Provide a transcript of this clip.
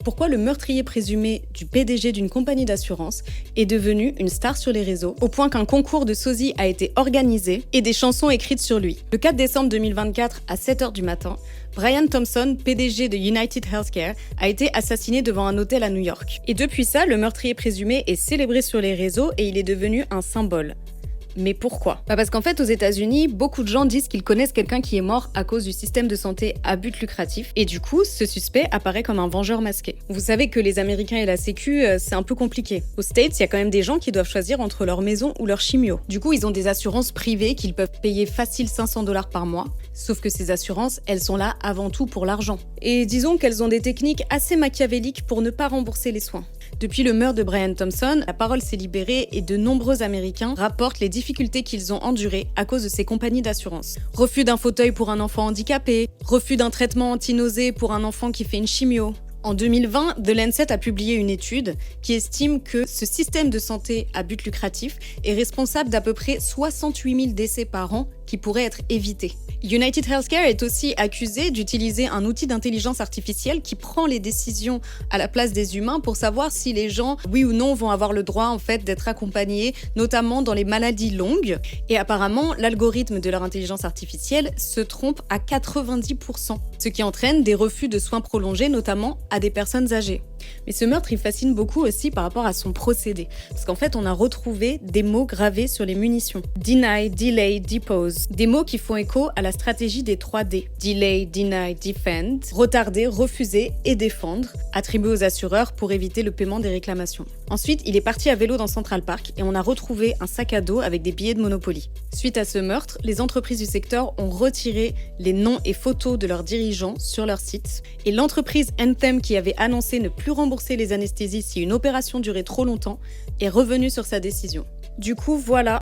pourquoi le meurtrier présumé du PDG d'une compagnie d'assurance est devenu une star sur les réseaux, au point qu'un concours de sosie a été organisé et des chansons écrites sur lui. Le 4 décembre 2024, à 7h du matin, Brian Thompson, PDG de United Healthcare, a été assassiné devant un hôtel à New York. Et depuis ça, le meurtrier présumé est célébré sur les réseaux et il est devenu un symbole. Mais pourquoi ? Parce qu'en fait, aux États-Unis, beaucoup de gens disent qu'ils connaissent quelqu'un qui est mort à cause du système de santé à but lucratif. Et du coup, ce suspect apparaît comme un vengeur masqué. Vous savez que les Américains et la Sécu, c'est un peu compliqué. Aux States, il y a quand même des gens qui doivent choisir entre leur maison ou leur chimio. Du coup, ils ont des assurances privées qu'ils peuvent payer facile 500 $ par mois. Sauf que ces assurances, elles sont là avant tout pour l'argent. Et disons qu'elles ont des techniques assez machiavéliques pour ne pas rembourser les soins. Depuis le meurtre de Brian Thompson, la parole s'est libérée et de nombreux Américains rapportent les difficultés qu'ils ont endurées à cause de ces compagnies d'assurance. Refus d'un fauteuil pour un enfant handicapé, refus d'un traitement anti-nausée pour un enfant qui fait une chimio. En 2020, The Lancet a publié une étude qui estime que ce système de santé à but lucratif est responsable d'à peu près 68 000 décès par an qui pourraient être évités. United Healthcare est aussi accusé d'utiliser un outil d'intelligence artificielle qui prend les décisions à la place des humains pour savoir si les gens, oui ou non, vont avoir le droit en fait d'être accompagnés, notamment dans les maladies longues. Et apparemment, l'algorithme de leur intelligence artificielle se trompe à 90%, ce qui entraîne des refus de soins prolongés, notamment à des personnes âgées. Mais ce meurtre, il fascine beaucoup aussi par rapport à son procédé. Parce qu'en fait, on a retrouvé des mots gravés sur les munitions. Deny, delay, depose. Des mots qui font écho à la stratégie des 3D. Delay, deny, defend. Retarder, refuser et défendre. Attribués aux assureurs pour éviter le paiement des réclamations. Ensuite, il est parti à vélo dans Central Park et on a retrouvé un sac à dos avec des billets de Monopoly. Suite à ce meurtre, les entreprises du secteur ont retiré les noms et photos de leurs dirigeants sur leur site. Et l'entreprise Anthem, qui avait annoncé ne plus rembourser les anesthésies si une opération durait trop longtemps, est revenue sur sa décision. Du coup, voilà,